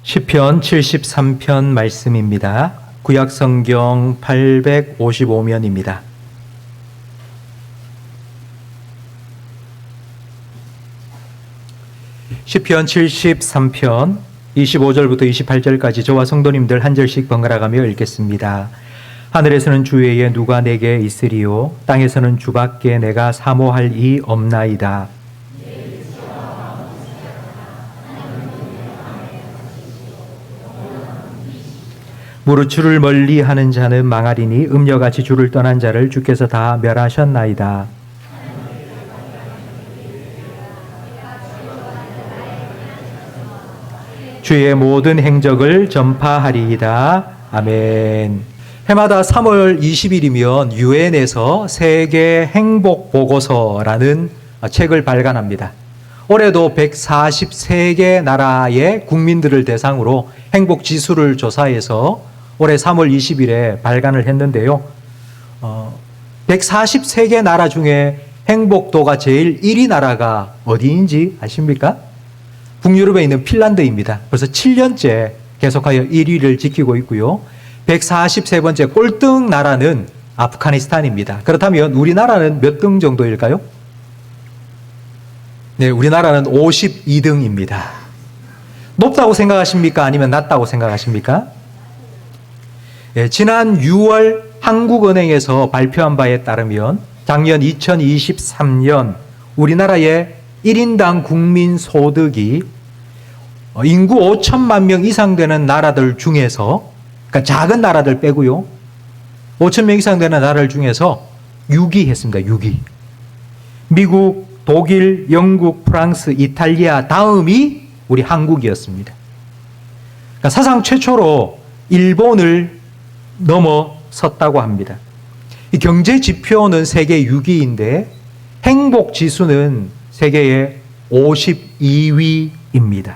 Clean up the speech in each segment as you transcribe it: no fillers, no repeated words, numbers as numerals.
시편 73편 말씀입니다. 구약성경 855면입니다. 시편 73편 25절부터 28절까지 저와 성도님들 한 절씩 번갈아가며 읽겠습니다. 하늘에서는 주 외에 누가 내게 있으리요 땅에서는 주밖에 내가 사모할 이 없나이다. 무릇 주를 멀리하는 자는 망하리니 음녀같이 주를 떠난 자를 주께서 다 멸하셨나이다. 주의 모든 행적을 전파하리이다. 아멘. 해마다 3월 20일이면 유엔에서 세계 행복 보고서라는 책을 발간합니다. 올해도 143개 나라의 국민들을 대상으로 행복 지수를 조사해서 올해 3월 20일에 발간을 했는데요. 143개 나라 중에 행복도가 제일 1위 나라가 어디인지 아십니까? 북유럽에 있는 핀란드입니다. 벌써 7년째 계속하여 1위를 지키고 있고요. 143번째 꼴등 나라는 아프가니스탄입니다. 그렇다면 우리나라는 몇 등 정도일까요? 네, 우리나라는 52등입니다. 높다고 생각하십니까? 아니면 낮다고 생각하십니까? 예, 지난 6월 한국은행에서 발표한 바에 따르면 작년 2023년 우리나라의 1인당 국민 소득이 인구 5천만 명 이상 되는 나라들 중에서, 그러니까 작은 나라들 빼고요, 5천 명 이상 되는 나라들 중에서 6위 했습니다. 6위. 미국, 독일, 영국, 프랑스, 이탈리아 다음이 우리 한국이었습니다. 그러니까 사상 최초로 일본을 넘어섰다고 합니다. 이 경제 지표는 세계 6위인데 행복 지수는 세계의 52위입니다.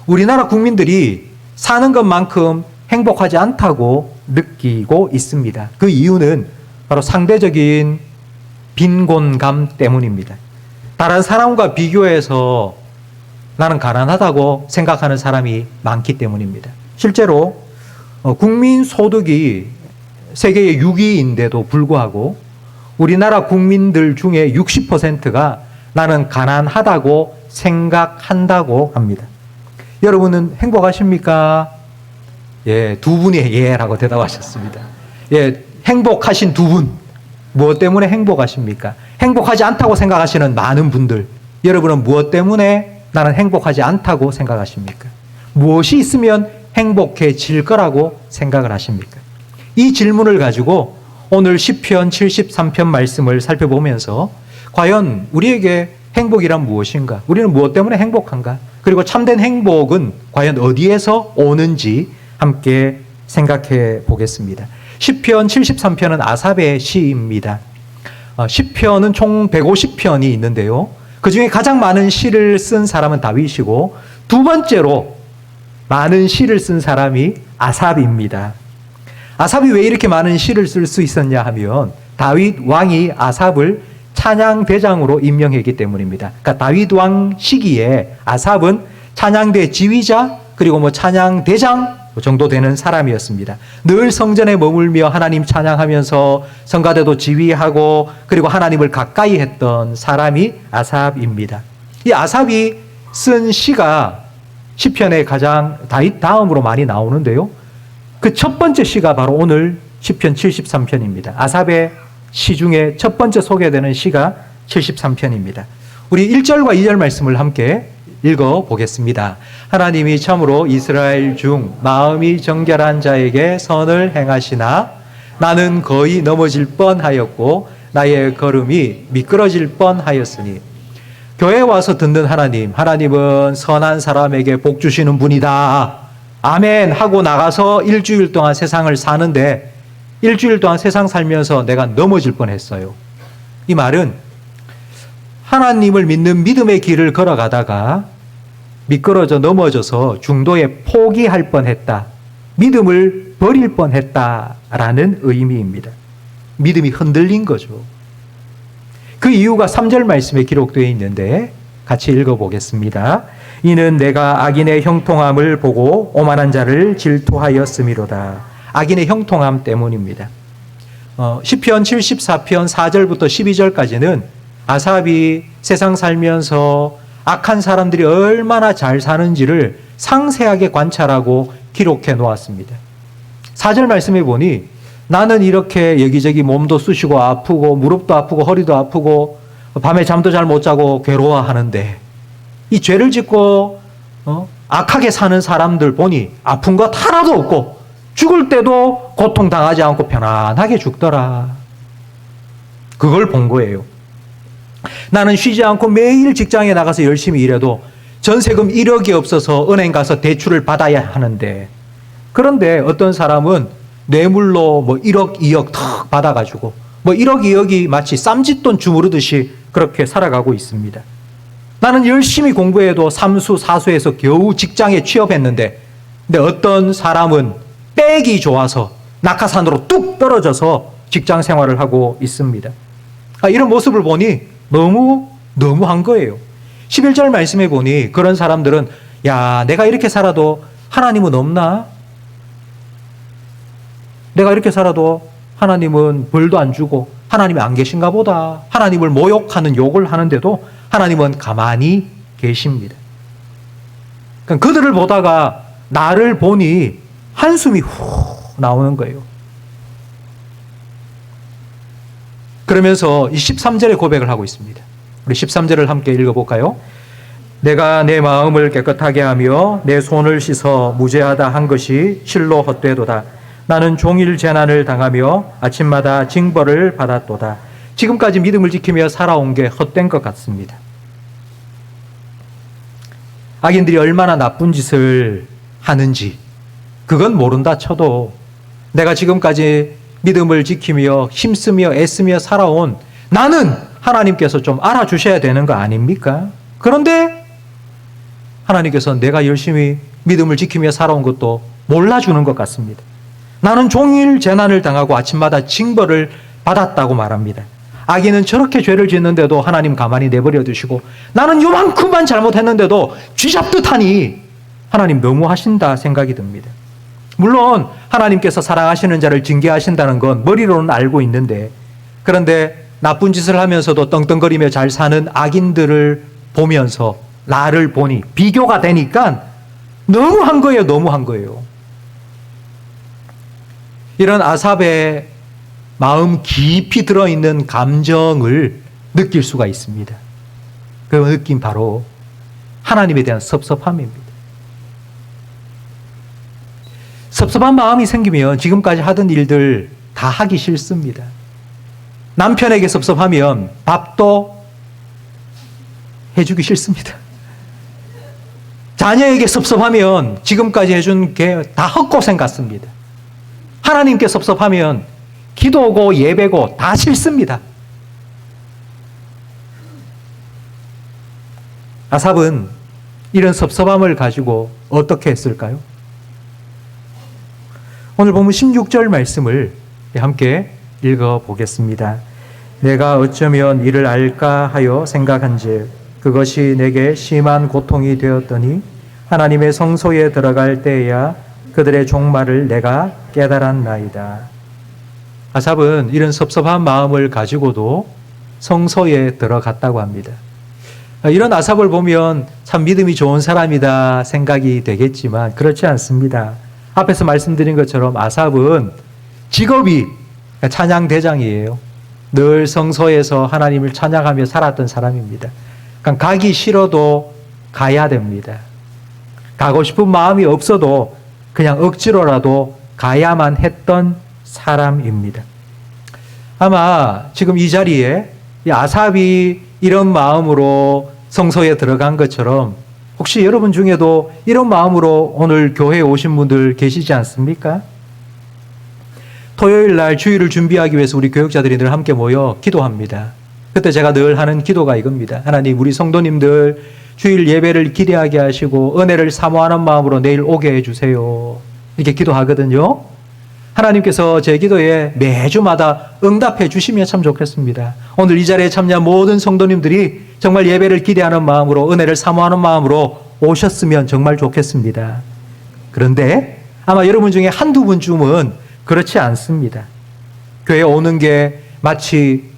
우리나라 국민들이 사는 것만큼 행복하지 않다고 느끼고 있습니다. 그 이유는 바로 상대적인 빈곤감 때문입니다. 다른 사람과 비교해서 나는 가난하다고 생각하는 사람이 많기 때문입니다. 실제로 국민 소득이 세계의 6위인데도 불구하고 우리나라 국민들 중에 60%가 나는 가난하다고 생각한다고 합니다. 여러분은 행복하십니까? 예, 두 분이 예라고 대답하셨습니다. 예, 행복하신 두 분. 무엇 때문에 행복하십니까? 행복하지 않다고 생각하시는 많은 분들. 여러분은 무엇 때문에 나는 행복하지 않다고 생각하십니까? 무엇이 있으면 행복해질 거라고 생각을 하십니까? 이 질문을 가지고 오늘 시편 73편 말씀을 살펴보면서 과연 우리에게 행복이란 무엇인가? 우리는 무엇 때문에 행복한가? 그리고 참된 행복은 과연 어디에서 오는지 함께 생각해 보겠습니다. 시편 73편은 아삽의 시입니다. 시편은 총 150편이 있는데요. 그 중에 가장 많은 시를 쓴 사람은 다윗이고 두 번째로 많은 시를 쓴 사람이 아삽입니다. 아삽이 왜 이렇게 많은 시를 쓸 수 있었냐 하면 다윗 왕이 아삽을 찬양 대장으로 임명했기 때문입니다. 그러니까 다윗 왕 시기에 아삽은 찬양대 지휘자 그리고 찬양 대장 정도 되는 사람이었습니다. 늘 성전에 머물며 하나님 찬양하면서 성가대도 지휘하고 그리고 하나님을 가까이 했던 사람이 아삽입니다. 이 아삽이 쓴 시가 시편에 가장 다윗 다음으로 많이 나오는데요. 그 첫 번째 시가 바로 오늘 시편 73편입니다. 아삽의 시 중에 첫 번째 소개되는 시가 73편입니다. 우리 1절과 2절 말씀을 함께 읽어보겠습니다. 하나님이 참으로 이스라엘 중 마음이 정결한 자에게 선을 행하시나 나는 거의 넘어질 뻔하였고 나의 걸음이 미끄러질 뻔하였으니 교회에 와서 듣는 하나님, 하나님은 선한 사람에게 복 주시는 분이다. 아멘 하고 나가서 일주일 동안 세상을 사는데 일주일 동안 세상 살면서 내가 넘어질 뻔했어요. 이 말은 하나님을 믿는 믿음의 길을 걸어가다가 미끄러져 넘어져서 중도에 포기할 뻔했다. 믿음을 버릴 뻔했다라는 의미입니다. 믿음이 흔들린 거죠. 그 이유가 3절 말씀에 기록되어 있는데 같이 읽어보겠습니다. 이는 내가 악인의 형통함을 보고 오만한 자를 질투하였음이로다. 악인의 형통함 때문입니다. 시편 74편 4절부터 12절까지는 아삽이 세상 살면서 악한 사람들이 얼마나 잘 사는지를 상세하게 관찰하고 기록해 놓았습니다. 4절 말씀해 보니 나는 이렇게 여기저기 몸도 쑤시고 아프고 무릎도 아프고 허리도 아프고 밤에 잠도 잘 못 자고 괴로워하는데 이 죄를 짓고 악하게 사는 사람들 보니 아픈 것 하나도 없고 죽을 때도 고통당하지 않고 편안하게 죽더라. 그걸 본 거예요. 나는 쉬지 않고 매일 직장에 나가서 열심히 일해도 전세금 1억이 없어서 은행 가서 대출을 받아야 하는데, 그런데 어떤 사람은 뇌물로 1억, 2억 턱 받아가지고 1억, 2억이 마치 쌈짓돈 주무르듯이 그렇게 살아가고 있습니다. 나는 열심히 공부해도 삼수, 사수해서 겨우 직장에 취업했는데, 근데 어떤 사람은 빽이 좋아서 낙하산으로 뚝 떨어져서 직장 생활을 하고 있습니다. 이런 모습을 보니 너무한 거예요. 11절 말씀해 보니 그런 사람들은 야, 내가 이렇게 살아도 하나님은 없나? 내가 이렇게 살아도 하나님은 벌도 안 주고 하나님이 안 계신가 보다. 하나님을 모욕하는 욕을 하는데도 하나님은 가만히 계십니다. 그러니까 그들을 보다가 나를 보니 한숨이 후 나오는 거예요. 그러면서 이 13절의 고백을 하고 있습니다. 우리 13절을 함께 읽어볼까요? 내가 내 마음을 깨끗하게 하며 내 손을 씻어 무죄하다 한 것이 실로 헛되도다. 나는 종일 재난을 당하며 아침마다 징벌을 받았도다. 지금까지 믿음을 지키며 살아온 게 헛된 것 같습니다. 악인들이 얼마나 나쁜 짓을 하는지 그건 모른다 쳐도 내가 지금까지 믿음을 지키며 힘쓰며 애쓰며 살아온 나는 하나님께서 좀 알아주셔야 되는 거 아닙니까? 그런데 하나님께서 내가 열심히 믿음을 지키며 살아온 것도 몰라주는 것 같습니다. 나는 종일 재난을 당하고 아침마다 징벌을 받았다고 말합니다. 악인은 저렇게 죄를 짓는데도 하나님 가만히 내버려 두시고 나는 요만큼만 잘못했는데도 쥐잡듯 하니 하나님 너무하신다 생각이 듭니다. 물론 하나님께서 사랑하시는 자를 징계하신다는 건 머리로는 알고 있는데, 그런데 나쁜 짓을 하면서도 떵떵거리며 잘 사는 악인들을 보면서 나를 보니 비교가 되니까 너무한 거예요. 너무한 거예요. 이런 아삽의 마음 깊이 들어있는 감정을 느낄 수가 있습니다. 그 느낌 바로 하나님에 대한 섭섭함입니다. 섭섭한 마음이 생기면 지금까지 하던 일들 다 하기 싫습니다. 남편에게 섭섭하면 밥도 해주기 싫습니다. 자녀에게 섭섭하면 지금까지 해준 게 다 헛고생 같습니다. 하나님께 섭섭하면 기도고 예배고 다 싫습니다. 아삽은 이런 섭섭함을 가지고 어떻게 했을까요? 오늘 보면 16절 말씀을 함께 읽어보겠습니다. 내가 어쩌면 이를 알까 하여 생각한즉 그것이 내게 심한 고통이 되었더니 하나님의 성소에 들어갈 때에야 그들의 종말을 내가 깨달았나이다. 아삽은 이런 섭섭한 마음을 가지고도 성소에 들어갔다고 합니다. 이런 아삽을 보면 참 믿음이 좋은 사람이다 생각이 되겠지만 그렇지 않습니다. 앞에서 말씀드린 것처럼 아삽은 직업이 찬양대장이에요. 늘 성소에서 하나님을 찬양하며 살았던 사람입니다. 그러니까 가기 싫어도 가야 됩니다. 가고 싶은 마음이 없어도 그냥 억지로라도 가야만 했던 사람입니다. 아마 지금 이 자리에 이 아삽이 이런 마음으로 성소에 들어간 것처럼 혹시 여러분 중에도 이런 마음으로 오늘 교회에 오신 분들 계시지 않습니까? 토요일 날 주일을 준비하기 위해서 우리 교육자들이 늘 함께 모여 기도합니다. 그때 제가 늘 하는 기도가 이겁니다. 하나님, 우리 성도님들 주일 예배를 기대하게 하시고 은혜를 사모하는 마음으로 내일 오게 해주세요. 이렇게 기도하거든요. 하나님께서 제 기도에 매주마다 응답해 주시면 참 좋겠습니다. 오늘 이 자리에 참여한 모든 성도님들이 정말 예배를 기대하는 마음으로 은혜를 사모하는 마음으로 오셨으면 정말 좋겠습니다. 그런데 아마 여러분 중에 한두 분쯤은 그렇지 않습니다. 교회에 오는 게 마치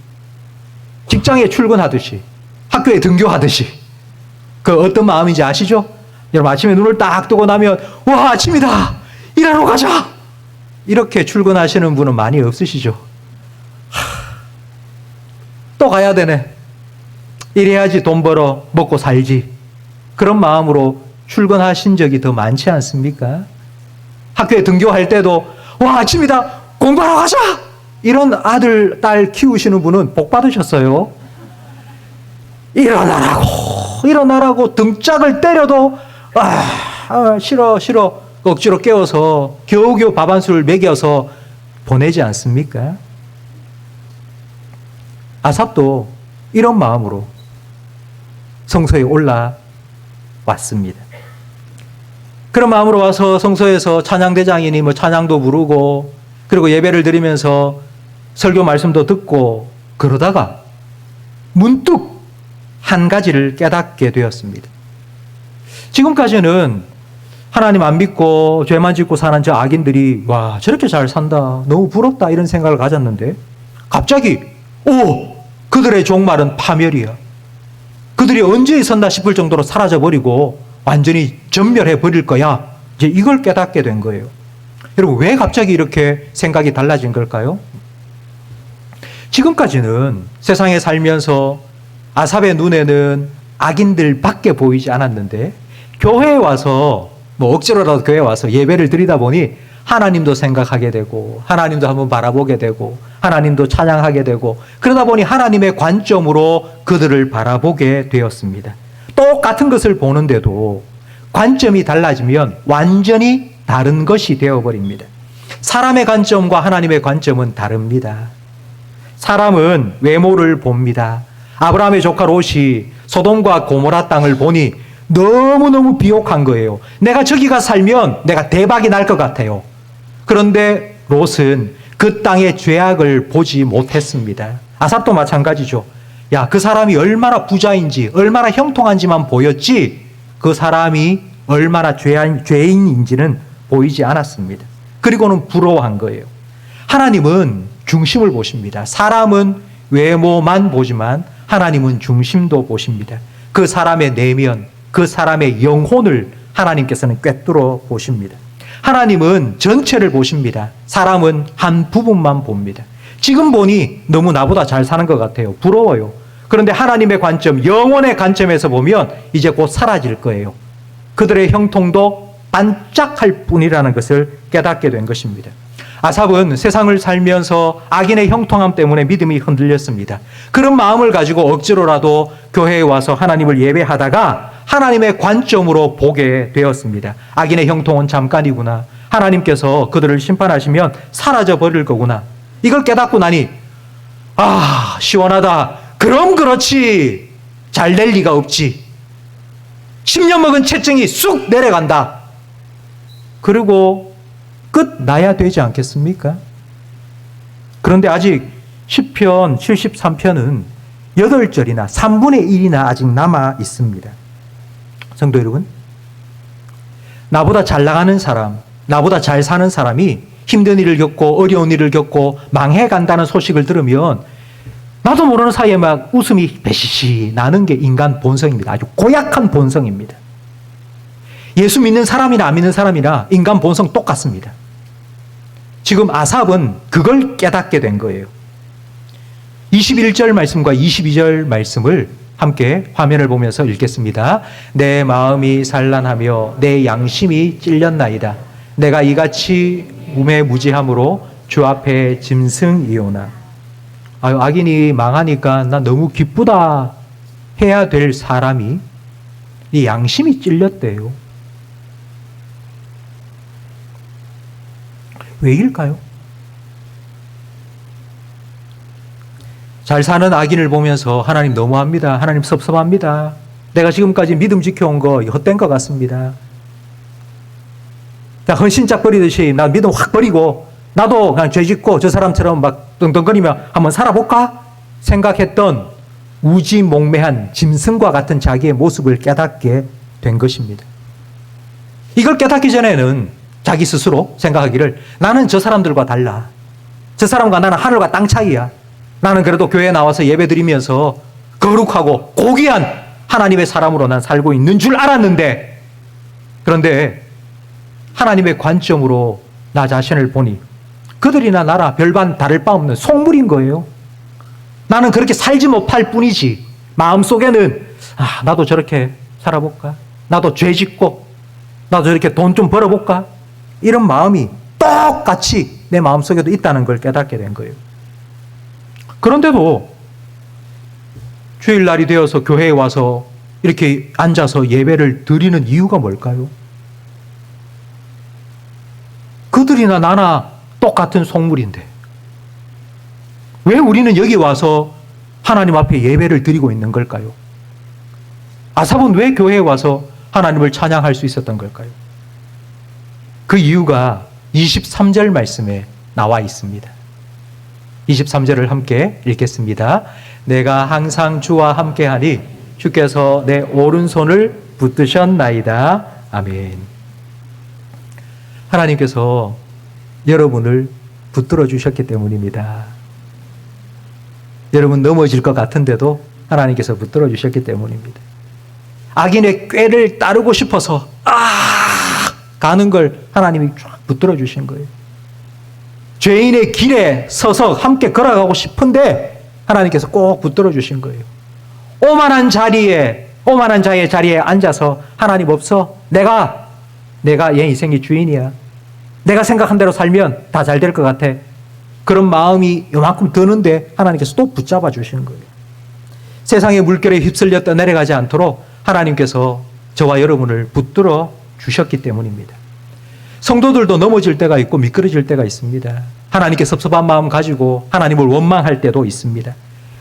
직장에 출근하듯이, 학교에 등교하듯이, 그 어떤 마음인지 아시죠? 여러분 아침에 눈을 딱 뜨고 나면 와, 아침이다, 일하러 가자, 이렇게 출근하시는 분은 많이 없으시죠? 또 가야 되네, 이래야지 돈 벌어 먹고 살지, 그런 마음으로 출근하신 적이 더 많지 않습니까? 학교에 등교할 때도 와, 아침이다, 공부하러 가자, 이런 아들, 딸 키우시는 분은 복 받으셨어요. 일어나라고 등짝을 때려도 싫어 억지로 깨워서 겨우겨우 밥 한 술 먹여서 보내지 않습니까? 아삽도 이런 마음으로 성소에 올라왔습니다. 그런 마음으로 와서 성소에서 찬양대장이니 찬양도 부르고, 그리고 예배를 드리면서 설교 말씀도 듣고, 그러다가 문득 한 가지를 깨닫게 되었습니다. 지금까지는 하나님 안 믿고 죄만 짓고 사는 저 악인들이 와, 저렇게 잘 산다, 너무 부럽다, 이런 생각을 가졌는데 갑자기 그들의 종말은 파멸이야, 그들이 언제 있었나 싶을 정도로 사라져버리고 완전히 전멸해버릴 거야, 이제 이걸 깨닫게 된 거예요. 여러분, 왜 갑자기 이렇게 생각이 달라진 걸까요? 지금까지는 세상에 살면서 아삽의 눈에는 악인들밖에 보이지 않았는데, 교회에 와서 억지로라도 교회에 와서 예배를 드리다 보니 하나님도 생각하게 되고, 하나님도 한번 바라보게 되고, 하나님도 찬양하게 되고, 그러다 보니 하나님의 관점으로 그들을 바라보게 되었습니다. 똑같은 것을 보는데도 관점이 달라지면 완전히 다른 것이 되어버립니다. 사람의 관점과 하나님의 관점은 다릅니다. 사람은 외모를 봅니다. 아브라함의 조카 롯이 소돔과 고모라 땅을 보니 너무너무 비옥한 거예요. 내가 저기 가 살면 내가 대박이 날 것 같아요. 그런데 롯은 그 땅의 죄악을 보지 못했습니다. 아삽도 마찬가지죠. 야, 그 사람이 얼마나 부자인지, 얼마나 형통한지만 보였지 그 사람이 얼마나 죄인인지는 보이지 않았습니다. 그리고는 부러워한 거예요. 하나님은 중심을 보십니다. 사람은 외모만 보지만 하나님은 중심도 보십니다. 그 사람의 내면, 그 사람의 영혼을 하나님께서는 꿰뚫어 보십니다. 하나님은 전체를 보십니다. 사람은 한 부분만 봅니다. 지금 보니 너무 나보다 잘 사는 것 같아요. 부러워요. 그런데 하나님의 관점, 영혼의 관점에서 보면 이제 곧 사라질 거예요. 그들의 형통도 반짝할 뿐이라는 것을 깨닫게 된 것입니다. 아삽은 세상을 살면서 악인의 형통함 때문에 믿음이 흔들렸습니다. 그런 마음을 가지고 억지로라도 교회에 와서 하나님을 예배하다가 하나님의 관점으로 보게 되었습니다. 악인의 형통은 잠깐이구나, 하나님께서 그들을 심판하시면 사라져 버릴 거구나, 이걸 깨닫고 나니 시원하다, 그럼 그렇지, 잘 될 리가 없지, 10년 먹은 채증이 쑥 내려간다, 그리고 끝나야 되지 않겠습니까? 그런데 아직 시편 73편은 8절이나 3분의 1이나 아직 남아 있습니다. 성도 여러분, 나보다 잘 나가는 사람, 나보다 잘 사는 사람이 힘든 일을 겪고 어려운 일을 겪고 망해간다는 소식을 들으면 나도 모르는 사이에 막 웃음이 배시시 나는 게 인간 본성입니다. 아주 고약한 본성입니다. 예수 믿는 사람이나 안 믿는 사람이나 인간 본성 똑같습니다. 지금 아삽은 그걸 깨닫게 된 거예요. 21절 말씀과 22절 말씀을 함께 화면을 보면서 읽겠습니다. 내 마음이 산란하며 내 양심이 찔렸나이다. 내가 이같이 무매무지함으로 주 앞에 짐승이오나. 악인이 망하니까 나 너무 기쁘다 해야 될 사람이 이 양심이 찔렸대요. 왜일까요? 잘 사는 악인을 보면서 하나님 너무합니다, 하나님 섭섭합니다, 내가 지금까지 믿음 지켜온 거 헛된 것 같습니다, 나 헌신짝 버리듯이 나 믿음 확 버리고 나도 그냥 죄 짓고 저 사람처럼 막 떵떵거리며 한번 살아볼까 생각했던 우지몽매한 짐승과 같은 자기의 모습을 깨닫게 된 것입니다. 이걸 깨닫기 전에는 자기 스스로 생각하기를 나는 저 사람들과 달라. 저 사람과 나는 하늘과 땅 차이야. 나는 그래도 교회에 나와서 예배드리면서 거룩하고 고귀한 하나님의 사람으로 난 살고 있는 줄 알았는데, 그런데 하나님의 관점으로 나 자신을 보니 그들이나 나라 별반 다를 바 없는 속물인 거예요. 나는 그렇게 살지 못할 뿐이지 마음속에는 나도 저렇게 살아볼까? 나도 죄 짓고 나도 저렇게 돈 좀 벌어볼까? 이런 마음이 똑같이 내 마음속에도 있다는 걸 깨닫게 된 거예요. 그런데도 주일날이 되어서 교회에 와서 이렇게 앉아서 예배를 드리는 이유가 뭘까요? 그들이나 나나 똑같은 속물인데 왜 우리는 여기 와서 하나님 앞에 예배를 드리고 있는 걸까요? 아삽은 왜 교회에 와서 하나님을 찬양할 수 있었던 걸까요? 그 이유가 23절 말씀에 나와 있습니다. 23절을 함께 읽겠습니다. 내가 항상 주와 함께하니 주께서 내 오른손을 붙드셨나이다. 아멘. 하나님께서 여러분을 붙들어 주셨기 때문입니다. 여러분 넘어질 것 같은데도 하나님께서 붙들어 주셨기 때문입니다. 악인의 꾀를 따르고 싶어서 가는 걸 하나님이 쫙 붙들어 주신 거예요. 죄인의 길에 서서 함께 걸어가고 싶은데 하나님께서 꼭 붙들어 주신 거예요. 오만한 자의 자리에 앉아서 하나님 없어? 내가 얘 인생의 주인이야. 내가 생각한 대로 살면 다 잘 될 것 같아. 그런 마음이 요만큼 드는데 하나님께서 또 붙잡아 주시는 거예요. 세상의 물결에 휩쓸려 떠내려가지 않도록 하나님께서 저와 여러분을 붙들어 주셨기 때문입니다. 성도들도 넘어질 때가 있고 미끄러질 때가 있습니다. 하나님께 섭섭한 마음 가지고 하나님을 원망할 때도 있습니다.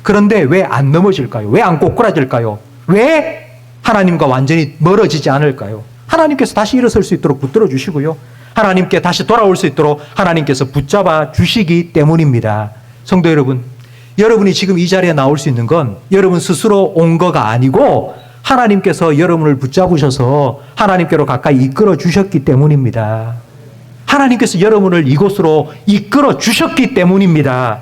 그런데 왜 안 넘어질까요? 왜 안 꼬꾸라질까요? 왜 하나님과 완전히 멀어지지 않을까요? 하나님께서 다시 일어설 수 있도록 붙들어 주시고요. 하나님께 다시 돌아올 수 있도록 하나님께서 붙잡아 주시기 때문입니다. 성도 여러분, 여러분이 지금 이 자리에 나올 수 있는 건 여러분 스스로 온 거가 아니고 하나님께서 여러분을 붙잡으셔서 하나님께로 가까이 이끌어 주셨기 때문입니다. 하나님께서 여러분을 이곳으로 이끌어 주셨기 때문입니다.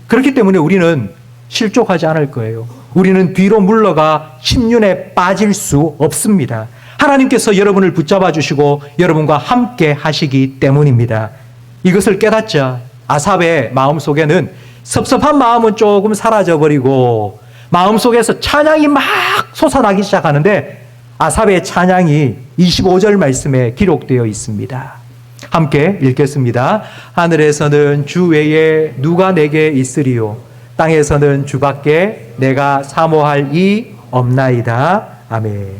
그렇기 때문에 우리는 실족하지 않을 거예요. 우리는 뒤로 물러가 심륜에 빠질 수 없습니다. 하나님께서 여러분을 붙잡아 주시고 여러분과 함께 하시기 때문입니다. 이것을 깨닫자 아삽의 마음속에는 섭섭한 마음은 조금 사라져버리고 마음속에서 찬양이 막 솟아나기 시작하는데 아삽의 찬양이 25절 말씀에 기록되어 있습니다. 함께 읽겠습니다. 하늘에서는 주 외에 누가 내게 있으리요 땅에서는 주밖에 내가 사모할 이 없나이다. 아멘.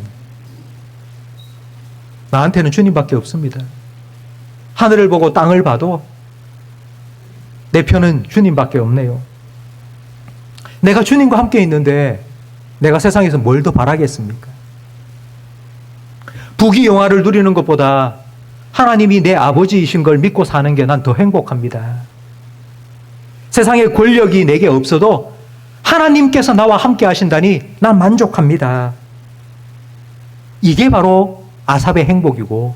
나한테는 주님밖에 없습니다. 하늘을 보고 땅을 봐도 내 편은 주님밖에 없네요. 내가 주님과 함께 있는데 내가 세상에서 뭘 더 바라겠습니까? 부귀영화를 누리는 것보다 하나님이 내 아버지이신 걸 믿고 사는 게 난 더 행복합니다. 세상의 권력이 내게 없어도 하나님께서 나와 함께 하신다니 난 만족합니다. 이게 바로 아삽의 행복이고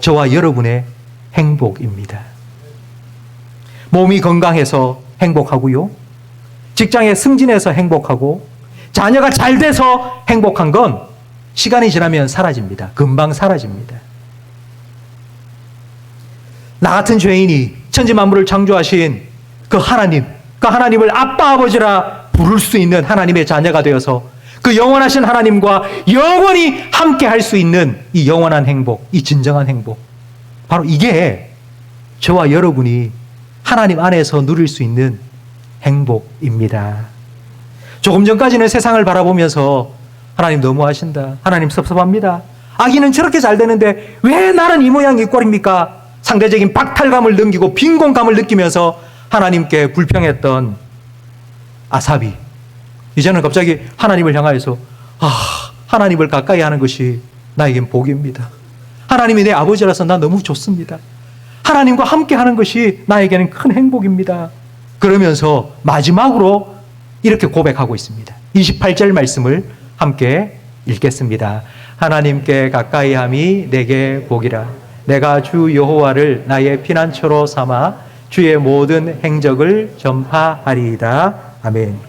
저와 여러분의 행복입니다. 몸이 건강해서 행복하고요. 직장에 승진해서 행복하고 자녀가 잘 돼서 행복한 건 시간이 지나면 사라집니다. 금방 사라집니다. 나 같은 죄인이 천지만물을 창조하신 그 하나님을 아빠 아버지라 부를 수 있는 하나님의 자녀가 되어서 그 영원하신 하나님과 영원히 함께 할 수 있는 이 영원한 행복, 이 진정한 행복, 바로 이게 저와 여러분이 하나님 안에서 누릴 수 있는 행복입니다. 조금 전까지는 세상을 바라보면서 하나님 너무하신다, 하나님 섭섭합니다, 악인은 저렇게 잘 되는데 왜 나는 이 모양 이 꼴입니까? 상대적인 박탈감을 넘기고 빈곤감을 느끼면서 하나님께 불평했던 아삽이 이제는 갑자기 하나님을 향하여서 하나님을 가까이 하는 것이 나에겐 복입니다. 하나님이 내 아버지라서 나 너무 좋습니다. 하나님과 함께 하는 것이 나에게는 큰 행복입니다. 그러면서 마지막으로 이렇게 고백하고 있습니다. 28절 말씀을 함께 읽겠습니다. 하나님께 가까이함이 내게 복이라. 내가 주 여호와를 나의 피난처로 삼아 주의 모든 행적을 전파하리이다. 아멘.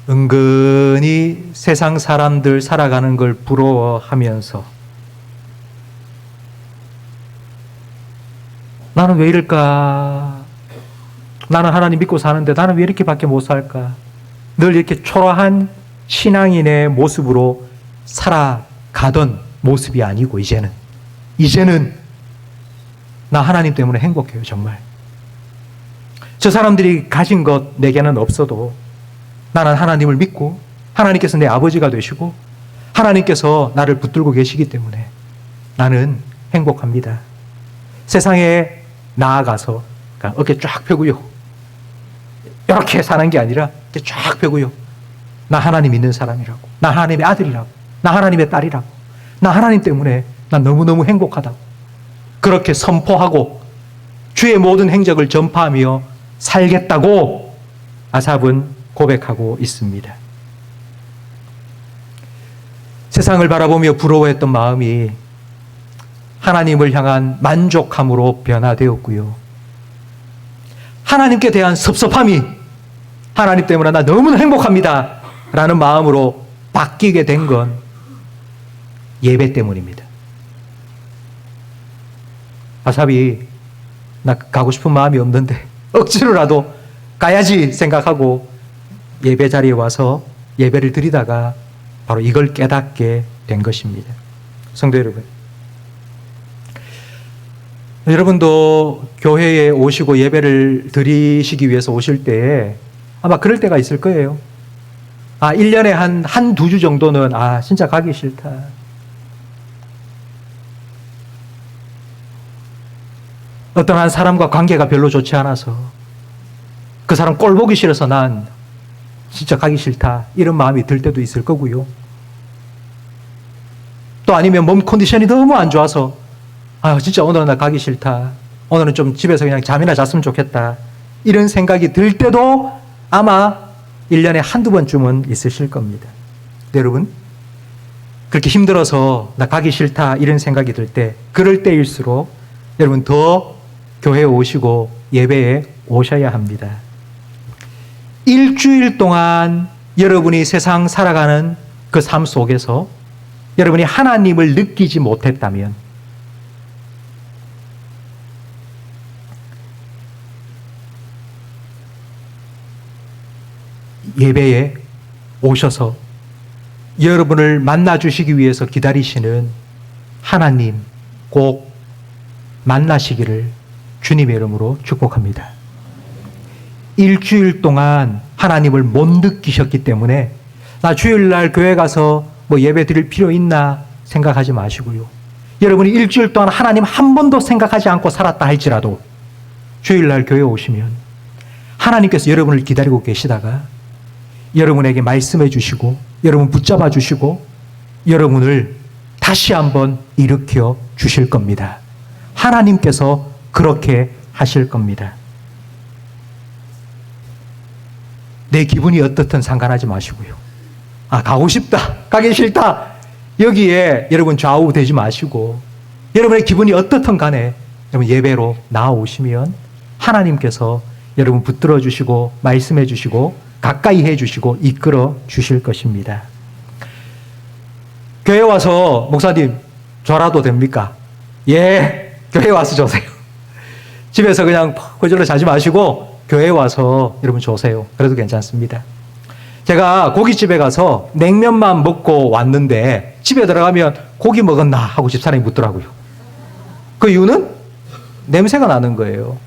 은근히 세상 사람들 살아가는 걸 부러워하면서 나는 왜 이럴까? 나는 하나님 믿고 사는데 나는 왜 이렇게밖에 못 살까? 늘 이렇게 초라한 신앙인의 모습으로 살아가던 모습이 아니고 이제는 나 하나님 때문에 행복해요. 정말. 저 사람들이 가진 것 내게는 없어도 나는 하나님을 믿고 하나님께서 내 아버지가 되시고 하나님께서 나를 붙들고 계시기 때문에 나는 행복합니다. 세상에 나아가서 어깨 쫙 펴고요. 이렇게 사는 게 아니라 이렇게 쫙 펴고요. 나 하나님 믿는 사람이라고. 나 하나님의 아들이라고. 나 하나님의 딸이라고. 나 하나님 때문에 난 너무너무 행복하다고. 그렇게 선포하고 주의 모든 행적을 전파하며 살겠다고 아삽은 고백하고 있습니다. 세상을 바라보며 부러워했던 마음이 하나님을 향한 만족함으로 변화되었고요. 하나님께 대한 섭섭함이 하나님 때문에 나 너무나 행복합니다 라는 마음으로 바뀌게 된 건 예배 때문입니다. 아삽이 나 가고 싶은 마음이 없는데 억지로라도 가야지 생각하고 예배 자리에 와서 예배를 드리다가 바로 이걸 깨닫게 된 것입니다. 성도 여러분, 여러분도 교회에 오시고 예배를 드리시기 위해서 오실 때에 아마 그럴 때가 있을 거예요. 1년에 한두 주 정도는 진짜 가기 싫다. 어떤 한 사람과 관계가 별로 좋지 않아서 그 사람 꼴 보기 싫어서 난 진짜 가기 싫다. 이런 마음이 들 때도 있을 거고요. 또 아니면 몸 컨디션이 너무 안 좋아서 진짜 오늘은 나 가기 싫다. 오늘은 좀 집에서 그냥 잠이나 잤으면 좋겠다. 이런 생각이 들 때도 아마 1년에 한두 번쯤은 있으실 겁니다. 여러분, 그렇게 힘들어서 나 가기 싫다 이런 생각이 들 때, 그럴 때일수록 여러분 더 교회에 오시고 예배에 오셔야 합니다. 일주일 동안 여러분이 세상 살아가는 그 삶 속에서 여러분이 하나님을 느끼지 못했다면 예배에 오셔서 여러분을 만나주시기 위해서 기다리시는 하나님 꼭 만나시기를 주님의 이름으로 축복합니다. 일주일 동안 하나님을 못 느끼셨기 때문에 나 주일날 교회 가서 예배 드릴 필요 있나 생각하지 마시고요. 여러분이 일주일 동안 하나님 한 번도 생각하지 않고 살았다 할지라도 주일날 교회 오시면 하나님께서 여러분을 기다리고 계시다가 여러분에게 말씀해 주시고 여러분 붙잡아 주시고 여러분을 다시 한번 일으켜 주실 겁니다. 하나님께서 그렇게 하실 겁니다. 내 기분이 어떻든 상관하지 마시고요. 가고 싶다, 가기 싫다, 여기에 여러분 좌우되지 마시고 여러분의 기분이 어떻든 간에 여러분 예배로 나아오시면 하나님께서 여러분 붙들어 주시고 말씀해 주시고 가까이 해 주시고 이끌어 주실 것입니다. 교회 와서 목사님 졸아도 됩니까? 예, 교회 와서 조세요. 집에서 그냥 그절로 자지 마시고 교회에 와서 여러분 조세요. 그래도 괜찮습니다. 제가 고깃집에 가서 냉면만 먹고 왔는데 집에 들어가면 고기 먹었나 하고 집사람이 묻더라고요. 그 이유는 냄새가 나는 거예요.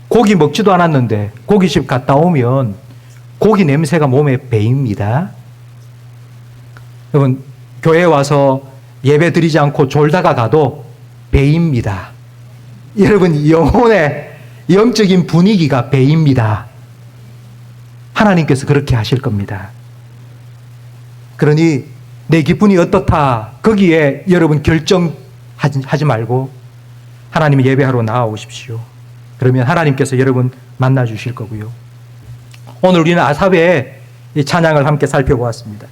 고기 먹지도 않았는데 고깃집 갔다 오면 고기 냄새가 몸에 배입니다. 여러분, 교회에 와서 예배 드리지 않고 졸다가 가도 배입니다. 여러분, 영혼의 영적인 분위기가 배입니다. 하나님께서 그렇게 하실 겁니다. 그러니 내 기분이 어떻다 거기에 여러분 결정하지 말고 하나님의 예배하러 나아오십시오. 그러면 하나님께서 여러분 만나 주실 거고요. 오늘 우리는 아삽의 이 찬양을 함께 살펴보았습니다.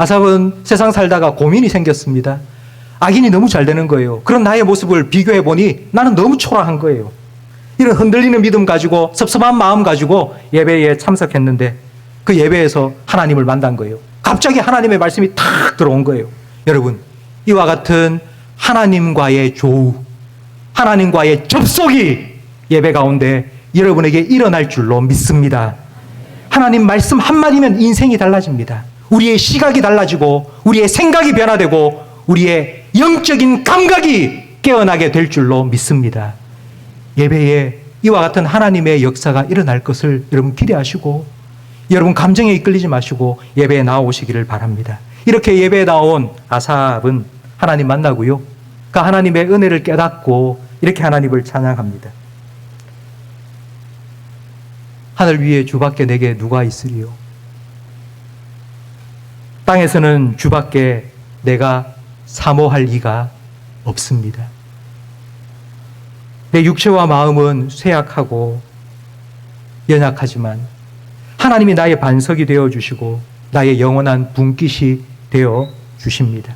아삽은 세상 살다가 고민이 생겼습니다. 악인이 너무 잘 되는 거예요. 그런 나의 모습을 비교해 보니 나는 너무 초라한 거예요. 이런 흔들리는 믿음 가지고 섭섭한 마음 가지고 예배에 참석했는데 그 예배에서 하나님을 만난 거예요. 갑자기 하나님의 말씀이 탁 들어온 거예요. 여러분, 이와 같은 하나님과의 조우, 하나님과의 접속이 예배 가운데 여러분에게 일어날 줄로 믿습니다. 하나님 말씀 한마디면 인생이 달라집니다. 우리의 시각이 달라지고 우리의 생각이 변화되고 우리의 영적인 감각이 깨어나게 될 줄로 믿습니다. 예배에 이와 같은 하나님의 역사가 일어날 것을 여러분 기대하시고 여러분 감정에 이끌리지 마시고 예배에 나오시기를 바랍니다. 이렇게 예배에 나온 아삽은 하나님 만나고요. 그 하나님의 은혜를 깨닫고 이렇게 하나님을 찬양합니다. 하늘 위에 주밖에 내게 누가 있으리요? 땅에서는 주밖에 내가 사모할 이가 없습니다. 내 육체와 마음은 쇠약하고 연약하지만 하나님이 나의 반석이 되어 주시고 나의 영원한 분깃이 되어 주십니다.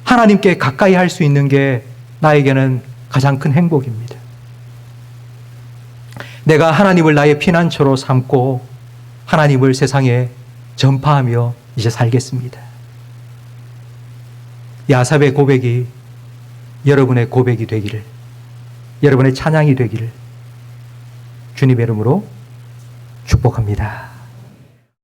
하나님께 가까이 할 수 있는 게 나에게는 가장 큰 행복입니다. 내가 하나님을 나의 피난처로 삼고 하나님을 세상에 전파하며 이제 살겠습니다. 이 아삽의 고백이 여러분의 고백이 되기를, 여러분의 찬양이 되기를 주님의 이름으로 축복합니다.